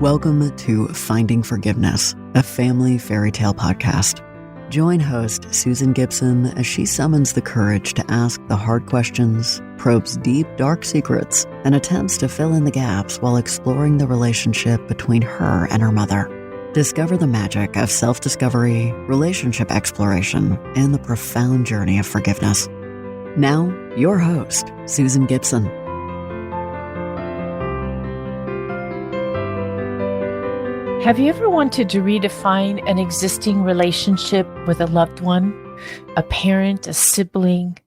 Welcome to Finding Forgiveness, a family fairy tale podcast. Join host Susan Gibson as she summons the courage to ask the hard questions, probes deep, dark secrets, and attempts to fill in the gaps while exploring the relationship between her and her mother. Discover the magic of self-discovery, relationship exploration, and the profound journey of forgiveness. Now, your host, Susan Gibson. Have you ever wanted to redefine an existing relationship with a loved one, a parent, a sibling,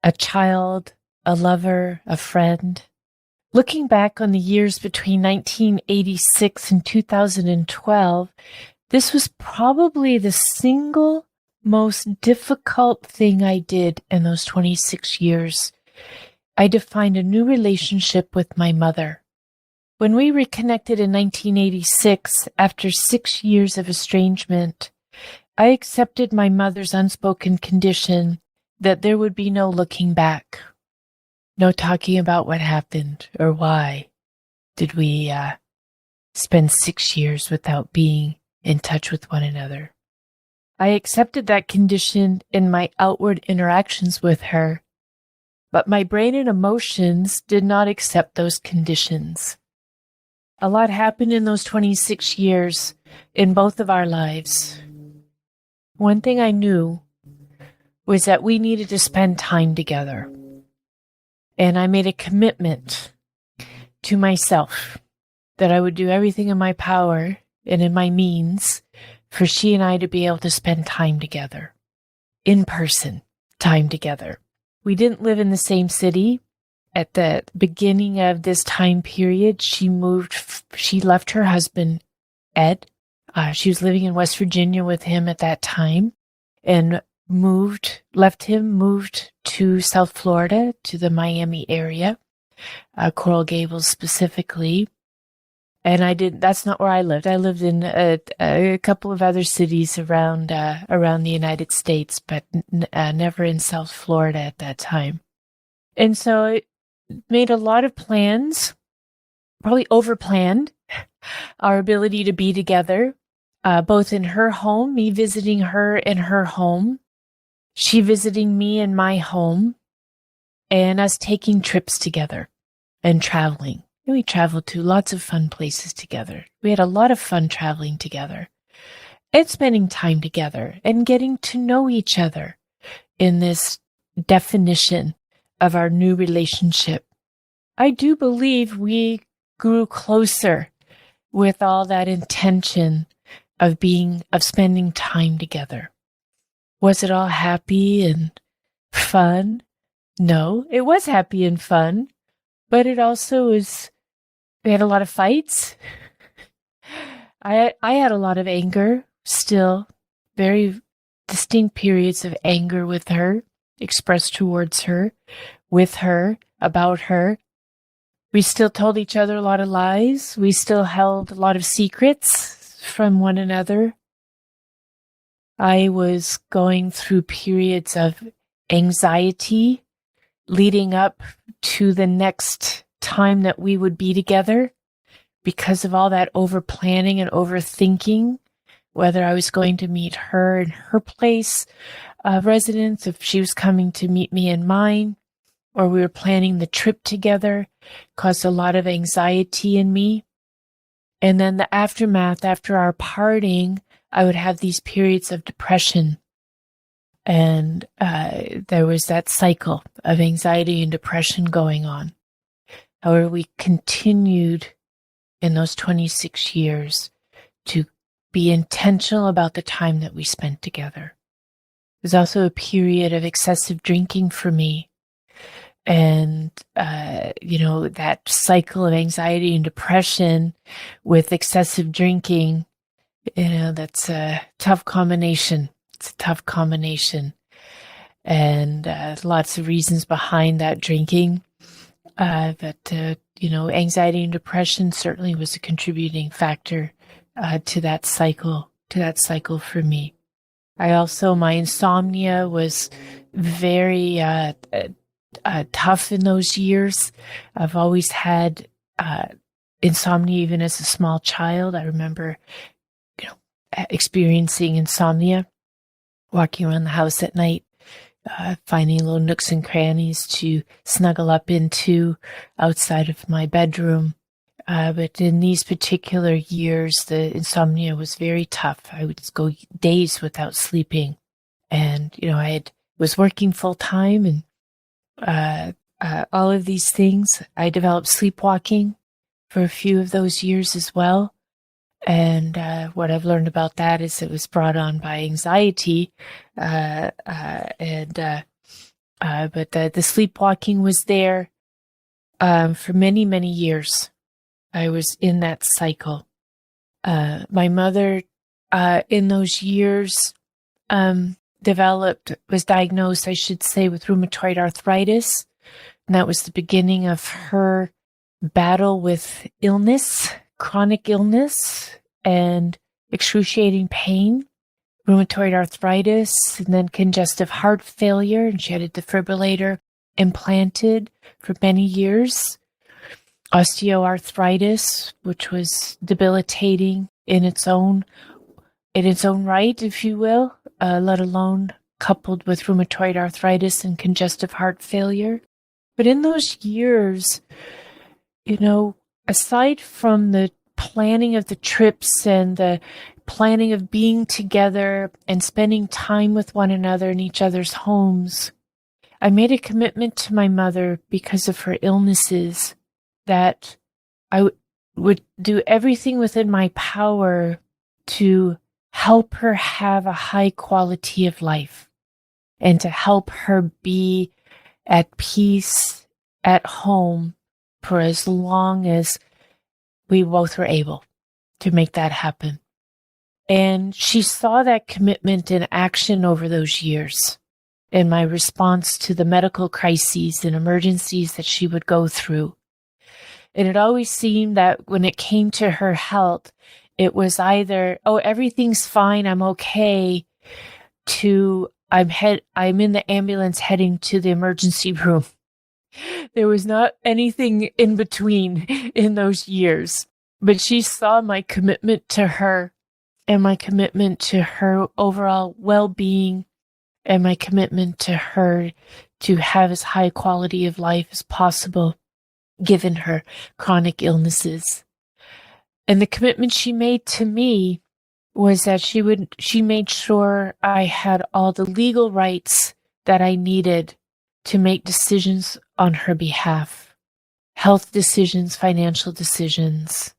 a child, a lover, a friend? Looking back on the years between 1986 and 2012, this was probably the single most difficult thing I did in those 26 years. I defined a new relationship with my mother. When we reconnected in 1986, after 6 years of estrangement, I accepted my mother's unspoken condition that there would be no looking back, no talking about what happened or why did we spend 6 years without being in touch with one another. I accepted that condition in my outward interactions with her, but my brain and emotions did not accept those conditions. A lot happened in those 26 years in both of our lives. One thing I knew was that we needed to spend time together. And I made a commitment to myself that I would do everything in my power and in my means for she and I to be able to spend time together, in person time together. We didn't live in the same city. At the beginning of this time period, she left her husband, Ed. She was living in West Virginia with him at that time and left him, moved to South Florida, to the Miami area, Coral Gables specifically. And that's not where I lived. I lived in a couple of other cities around the United States, but never in South Florida at that time. And so it made a lot of plans, probably overplanned our ability to be together, both in her home, me visiting her in her home, she visiting me in my home, and us taking trips together and traveling. And we traveled to lots of fun places together. We had a lot of fun traveling together and spending time together and getting to know each other in this definition of our new relationship. I do believe we grew closer with all that intention of spending time together. Was it all happy and fun? No, it was happy and fun, but it also we had a lot of fights. I had a lot of anger, still very distinct periods of anger with her, expressed towards her, with her, about her. We still told each other a lot of lies. We still held a lot of secrets from one another. I was going through periods of anxiety leading up to the next time that we would be together because of all that over planning and overthinking, whether I was going to meet her in her place of residence, if she was coming to meet me in mine, or we were planning the trip together, caused a lot of anxiety in me. And then the aftermath, after our parting, I would have these periods of depression. And there was that cycle of anxiety and depression going on. However, we continued in those 26 years to be intentional about the time that we spent together. It was also a period of excessive drinking for me. And, that cycle of anxiety and depression with excessive drinking, that's a tough combination. It's a tough combination. And lots of reasons behind that drinking. Anxiety and depression certainly was a contributing factor to that cycle for me. My insomnia was very tough in those years. I've always had insomnia even as a small child. I remember, experiencing insomnia, walking around the house at night, finding little nooks and crannies to snuggle up into outside of my bedroom. But in these particular years, the insomnia was very tough. I would go days without sleeping. And, was working full time and all of these things. I developed sleepwalking for a few of those years as well. And what I've learned about that is it was brought on by anxiety. But the sleepwalking was there for many, many years. I was in that cycle. My mother, in those years, was diagnosed, I should say, with rheumatoid arthritis. And that was the beginning of her battle with illness, chronic illness, and excruciating pain, rheumatoid arthritis, and then congestive heart failure. And she had a defibrillator implanted for many years. Osteoarthritis, which was debilitating in its own right, if you will, let alone coupled with rheumatoid arthritis and congestive heart failure. But in those years, aside from the planning of the trips and the planning of being together and spending time with one another in each other's homes, I made a commitment to my mother because of her illnesses that I would do everything within my power to help her have a high quality of life and to help her be at peace at home for as long as we both were able to make that happen. And she saw that commitment in action over those years in my response to the medical crises and emergencies that she would go through. And it always seemed that when it came to her health, it was either, oh, everything's fine, I'm okay, to I'm in the ambulance heading to the emergency room. There was not anything in between in those years. But she saw my commitment to her and my commitment to her overall well-being and my commitment to her to have as high quality of life as possible, given her chronic illnesses. And the commitment she made to me was that she made sure I had all the legal rights that I needed to make decisions on her behalf, health decisions, financial decisions,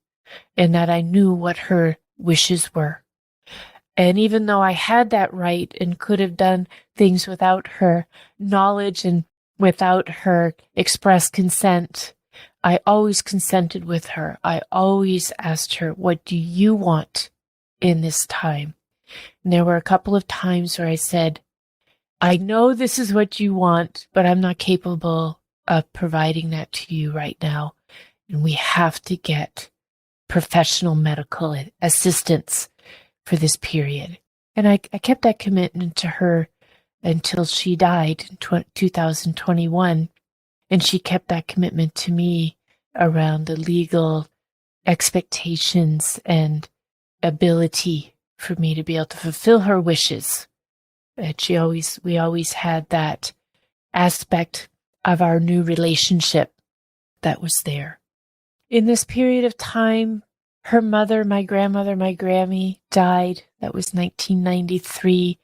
and that I knew what her wishes were. And even though I had that right and could have done things without her knowledge and without her express consent, I always consented with her. I always asked her, what do you want in this time? And there were a couple of times where I said, I know this is what you want, but I'm not capable of providing that to you right now. And we have to get professional medical assistance for this period. And I kept that commitment to her until she died in 2021. And she kept that commitment to me around the legal expectations and ability for me to be able to fulfill her wishes. We always had that aspect of our new relationship that was there. In this period of time, her mother, my grandmother, my Grammy, died. That was 1993.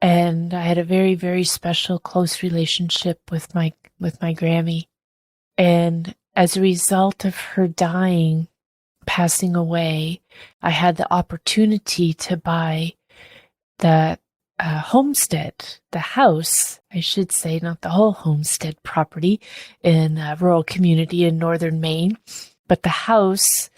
And I had a very, very special, close relationship with my Grammy. And as a result of her dying, passing away, I had the opportunity to buy the homestead, the house, I should say, not the whole homestead property in a rural community in northern Maine, but the house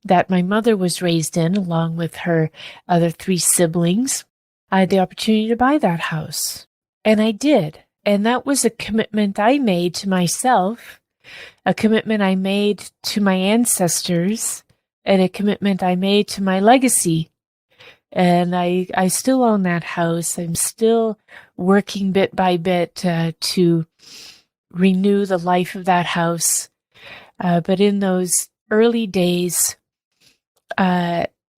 that my mother was raised in, along with her other 3 siblings. I had the opportunity to buy that house, and I did. And that was a commitment I made to myself, a commitment I made to my ancestors, and a commitment I made to my legacy. And I still own that house. I'm still working bit by bit to renew the life of that house. But in those early days,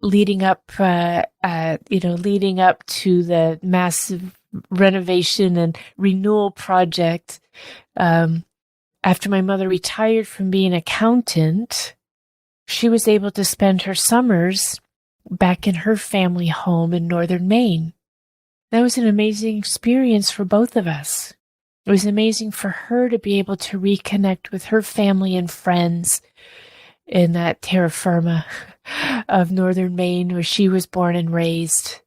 leading up to the massive renovation and renewal project. After my mother retired from being an accountant, she was able to spend her summers back in her family home in northern Maine. That was an amazing experience for both of us. It was amazing for her to be able to reconnect with her family and friends in that terra firma of northern Maine where she was born and raised.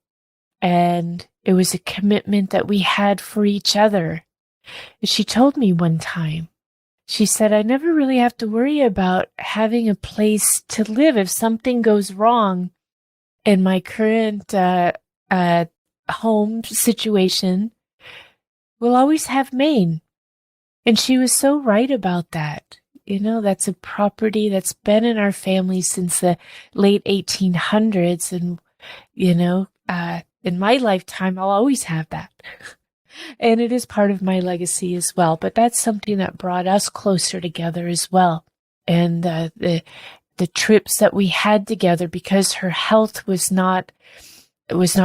And it was a commitment that we had for each other. She told me one time, she said, I never really have to worry about having a place to live. If something goes wrong in my current home situation, we'll always have Maine. And she was so right about that. That's a property that's been in our family since the late 1800s. And, in my lifetime, I'll always have that. And it is part of my legacy as well. But that's something that brought us closer together as well. And the trips that we had together, because her health was not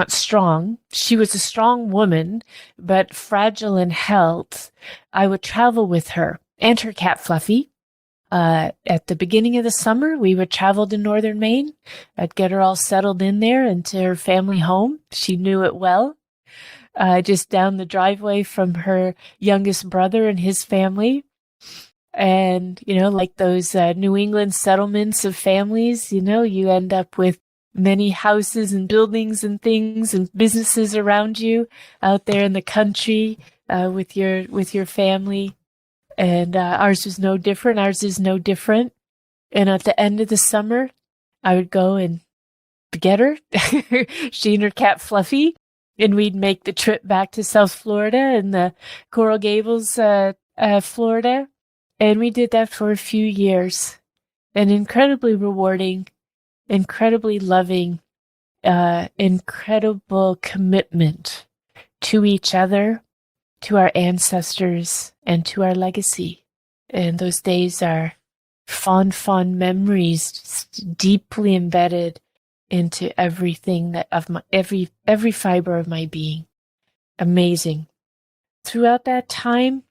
strong. She was a strong woman, but fragile in health. I would travel with her and her cat Fluffy. At the beginning of the summer, we would travel to northern Maine. I'd get her all settled in there into her family home. She knew it well. Just down the driveway from her youngest brother and his family. And, like those New England settlements of families, you end up with many houses and buildings and things and businesses around you out there in the country with your family. And ours was no different. Ours is no different. And at the end of the summer, I would go and get her, she and her cat Fluffy, and we'd make the trip back to South Florida and the Coral Gables, Florida. And we did that for a few years. And incredibly rewarding, incredibly loving, incredible commitment to each other, to our ancestors, and to our legacy. And those days are fond memories, just deeply embedded into everything every fiber of my being. Amazing. Throughout that time,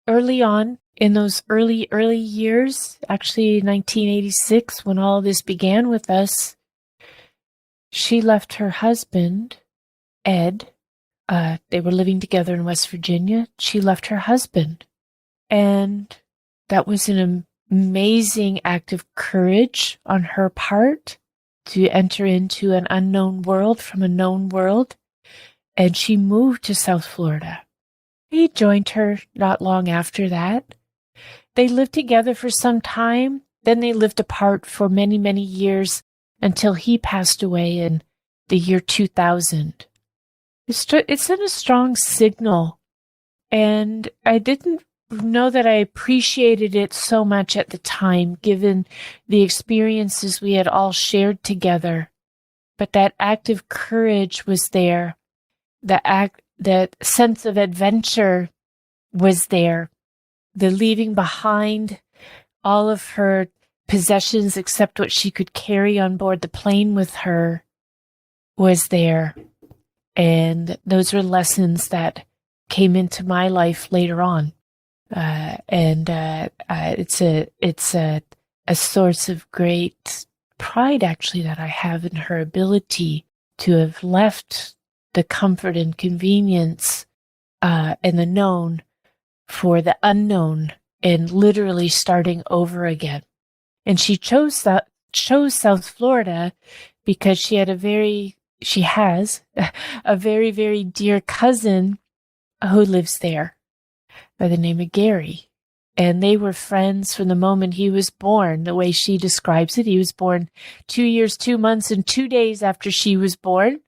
early on, in those early years, actually 1986, when all this began with us, she left her husband, Ed. They were living together in West Virginia. She left her husband. And that was an amazing act of courage on her part to enter into an unknown world from a known world. And she moved to South Florida. He joined her not long after that. They lived together for some time. Then they lived apart for many, many years until he passed away in the year 2000. It sent a strong signal, and I didn't know that I appreciated it so much at the time, given the experiences we had all shared together. But that act of courage was there. That sense of adventure was there. The leaving behind all of her possessions except what she could carry on board the plane with her was there. And those were lessons that came into my life later on. It's a source of great pride, actually, that I have in her ability to have left the comfort and convenience and the known for the unknown and literally starting over again. And she chose South Florida because she has a very, very dear cousin who lives there by the name of Gary. And they were friends from the moment he was born. The way she describes it, he was born 2 years, 2 months, and 2 days after she was born.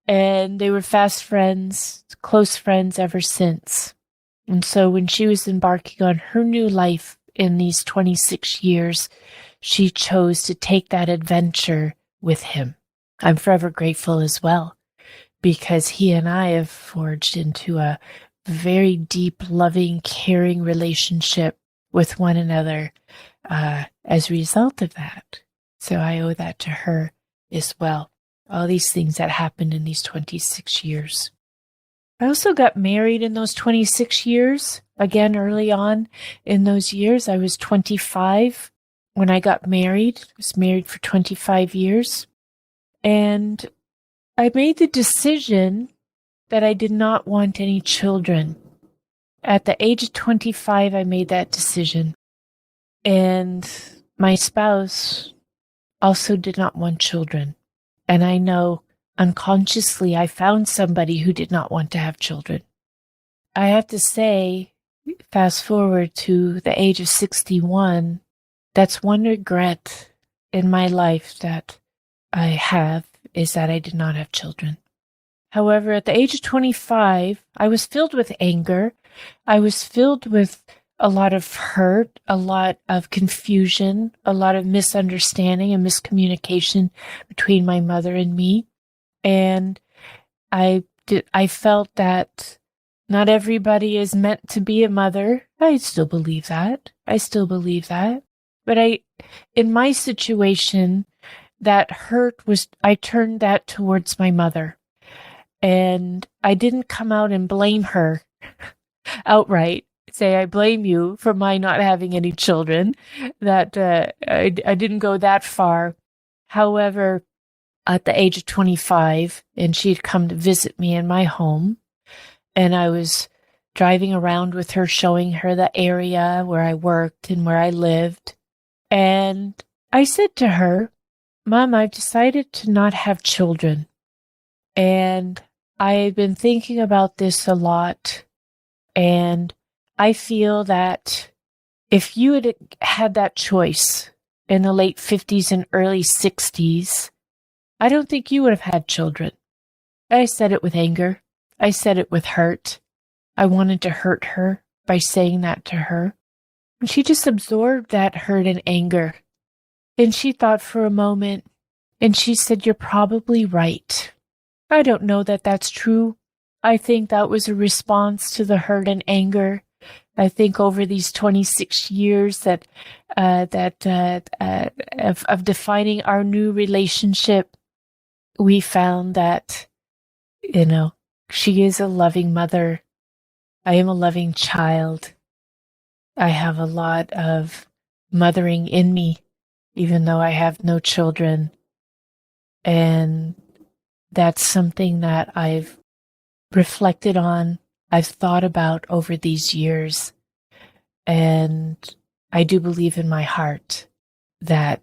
And they were fast friends, close friends ever since. And so when she was embarking on her new life in these 26 years, she chose to take that adventure with him. I'm forever grateful as well, because he and I have forged into a very deep, loving, caring relationship with one another as a result of that. So I owe that to her as well. All these things that happened in these 26 years. I also got married in those 26 years. Again, early on in those years, I was 25 when I got married. I was married for 25 years. And I made the decision that I did not want any children. At the age of 25, I made that decision. And my spouse also did not want children. And I know unconsciously I found somebody who did not want to have children. I have to say, fast forward to the age of 61, that's one regret in my life that I have, is that I did not have children. However, at the age of 25, I was filled with anger. I was filled with a lot of hurt, a lot of confusion, a lot of misunderstanding and miscommunication between my mother and me. And I felt that not everybody is meant to be a mother. I still believe that. But in my situation, that hurt was, I turned that towards my mother. And I didn't come out and blame her outright. Say, I blame you for my not having any children. That I didn't go that far. However, at the age of 25, and she'd come to visit me in my home, and I was driving around with her, showing her the area where I worked and where I lived. And I said to her, Mom, I've decided to not have children. And I've been thinking about this a lot. And I feel that if you had had that choice in the late 50s and early 60s, I don't think you would have had children. I said it with anger. I said it with hurt. I wanted to hurt her by saying that to her. And she just absorbed that hurt and anger. And she thought for a moment, and she said, you're probably right. I don't know that that's true. I think that was a response to the hurt and anger. I think over these 26 years of defining our new relationship, we found that, she is a loving mother. I am a loving child. I have a lot of mothering in me, even though I have no children. And that's something that I've reflected on, I've thought about over these years. And I do believe in my heart that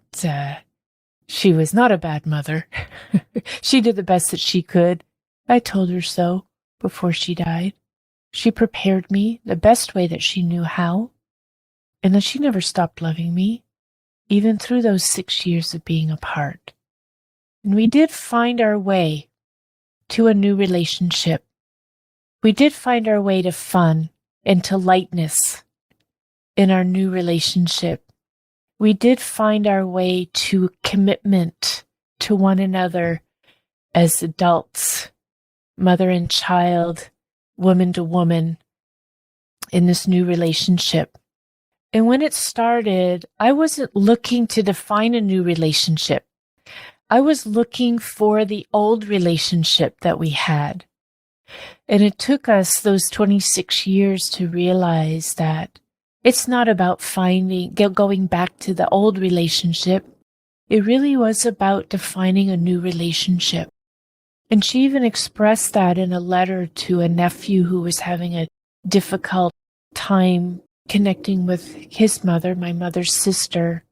she was not a bad mother. She did the best that she could. I told her so before she died. She prepared me the best way that she knew how. And then she never stopped loving me, even through those 6 years of being apart. And we did find our way to a new relationship. We did find our way to fun and to lightness in our new relationship. We did find our way to commitment to one another as adults, mother and child, woman to woman, in this new relationship. And when it started, I wasn't looking to define a new relationship. I was looking for the old relationship that we had. And it took us those 26 years to realize that it's not about going back to the old relationship. It really was about defining a new relationship. And she even expressed that in a letter to a nephew who was having a difficult time connecting with his mother, my mother's sister,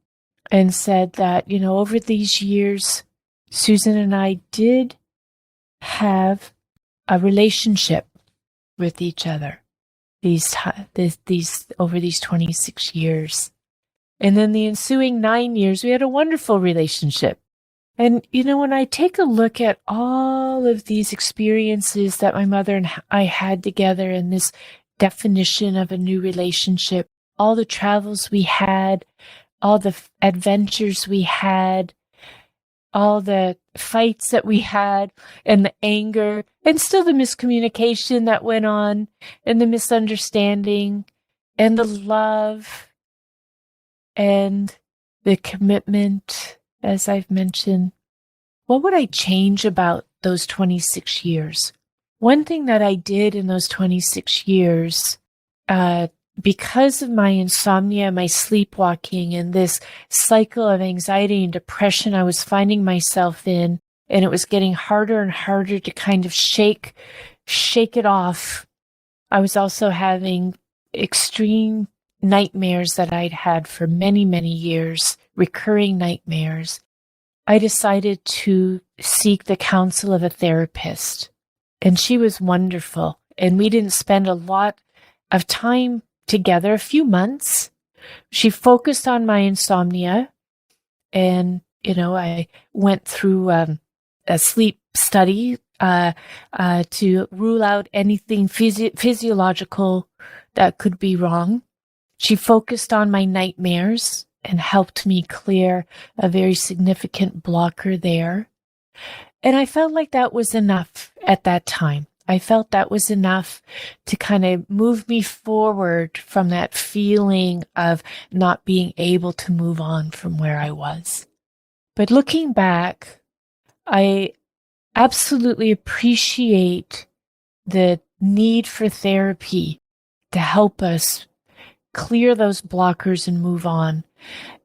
and said that, over these years, Susan and I did have a relationship with each other over these 26 years. And then the ensuing 9 years, we had a wonderful relationship. And, when I take a look at all of these experiences that my mother and I had together in this definition of a new relationship, all the travels we had, all the adventures we had, all the fights that we had, and the anger, and still the miscommunication that went on, and the misunderstanding, and the love, and the commitment, as I've mentioned. What would I change about those 26 years? One thing that I did in those 26 years, because of my insomnia, my sleepwalking, and this cycle of anxiety and depression I was finding myself in, and it was getting harder and harder to kind of shake it off. I was also having extreme nightmares that I'd had for many, many years, recurring nightmares. I decided to seek the counsel of a therapist, and she was wonderful. And we didn't spend a lot of time together, a few months. She focused on my insomnia, and, I went through a sleep study to rule out anything physiological that could be wrong. She focused on my nightmares and helped me clear a very significant blocker there. And I felt like that was enough at that time. I felt that was enough to kind of move me forward from that feeling of not being able to move on from where I was. But looking back, I absolutely appreciate the need for therapy to help us clear those blockers and move on.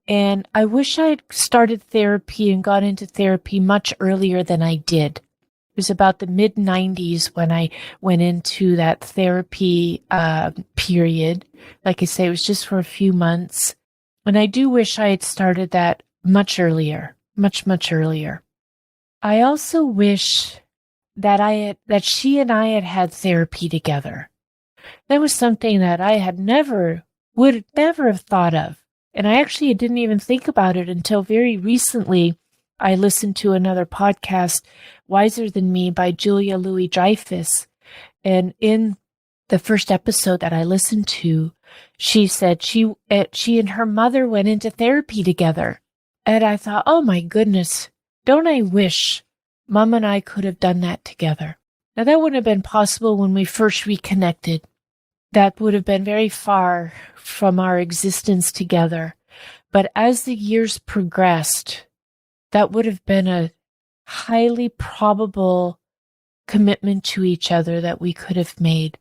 And I wish I had started therapy and got into therapy much earlier than I did. It was about the mid-90s when I went into that therapy period. Like I say, it was just for a few months. And I do wish I had started that much earlier, much, much earlier. I also wish that she and I had had therapy together. That was something that I would never have thought of. And I actually didn't even think about it until very recently. I listened to another podcast, Wiser Than Me, by Julia Louis-Dreyfus. And in the first episode that I listened to, she said she and her mother went into therapy together. And I thought, oh my goodness, don't I wish Mom and I could have done that together. Now, that wouldn't have been possible when we first reconnected. That would have been very far from our existence together. But as the years progressed, that would have been a highly probable commitment to each other that we could have made.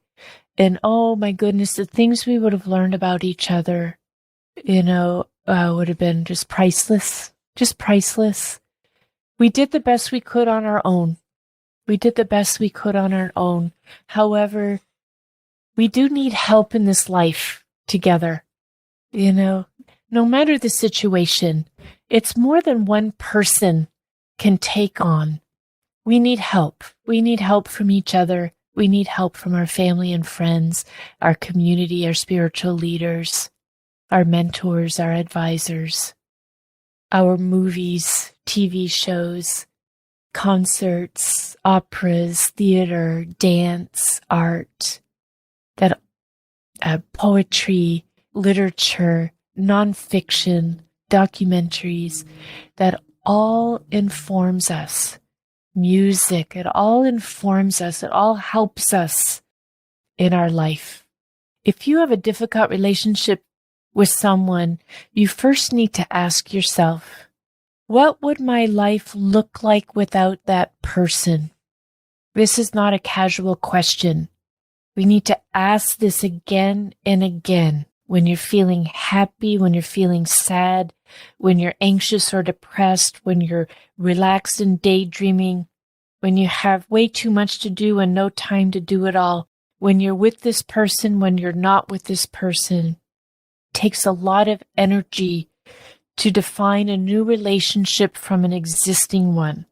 And oh my goodness, the things we would have learned about each other, would have been just priceless, just priceless. We did the best we could on our own. However, we do need help in this life together. No matter the situation, it's more than one person can take on. We need help. We need help from each other. We need help from our family and friends, our community, our spiritual leaders, our mentors, our advisors, our movies, TV shows, concerts, operas, theater, dance, art, poetry, literature, nonfiction, documentaries, that all informs us. Music, it all informs us. It all helps us in our life. If you have a difficult relationship with someone, you first need to ask yourself, what would my life look like without that person? This is not a casual question. We need to ask this again and again when you're feeling happy, when you're feeling sad, when you're anxious or depressed, when you're relaxed and daydreaming, when you have way too much to do and no time to do it all, when you're with this person, when you're not with this person. It takes a lot of energy to define a new relationship from an existing one.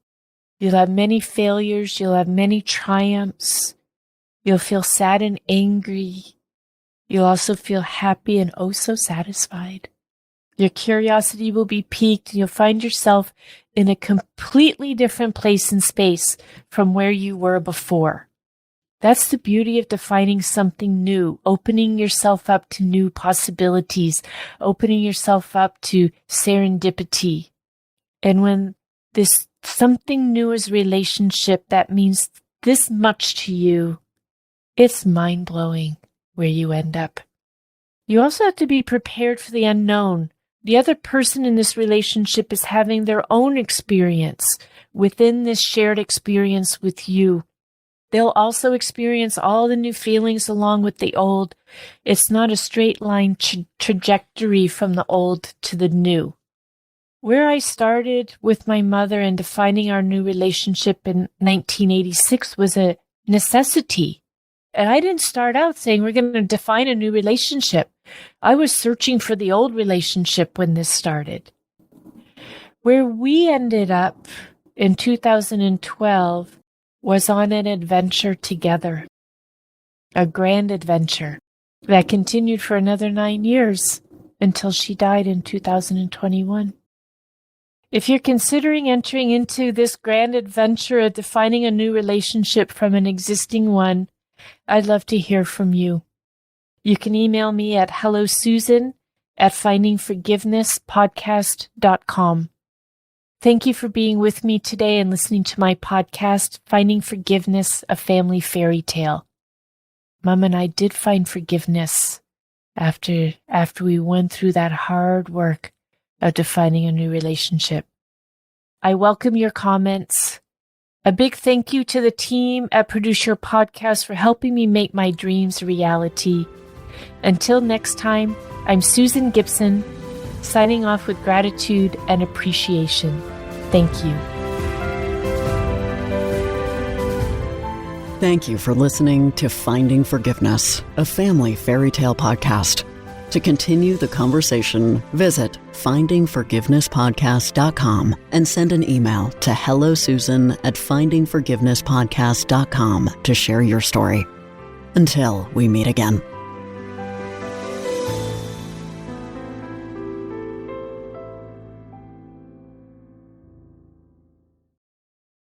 You'll have many failures, you'll have many triumphs, you'll feel sad and angry. You'll also feel happy and oh so satisfied. Your curiosity will be piqued and you'll find yourself in a completely different place in space from where you were before. That's the beauty of defining something new, opening yourself up to new possibilities, opening yourself up to serendipity. And when this something new is relationship that means this much to you, it's mind-blowing where you end up. You also have to be prepared for the unknown, The other person in this relationship is having their own experience within this shared experience with you. They'll also experience all the new feelings along with the old. It's not a straight line trajectory from the old to the new. Where I started with my mother and defining our new relationship in 1986 was a necessity. And I didn't start out saying we're going to define a new relationship. I was searching for the old relationship when this started. Where we ended up in 2012 was on an adventure together, a grand adventure that continued for another 9 years until she died in 2021. If you're considering entering into this grand adventure of defining a new relationship from an existing one, I'd love to hear from you. You can email me at hellosusan@findingforgivenesspodcast.com. Thank you for being with me today and listening to my podcast, Finding Forgiveness, a Family Fairy Tale. Mom and I did find forgiveness after we went through that hard work of defining a new relationship. I welcome your comments. A big thank you to the team at Produce Your Podcast for helping me make my dreams a reality. Until next time, I'm Susan Gibson, signing off with gratitude and appreciation. Thank you. Thank you for listening to Finding Forgiveness, a family fairy tale podcast. To continue the conversation, visit findingforgivenesspodcast.com and send an email to hellosusan@findingforgivenesspodcast.com to share your story. Until we meet again.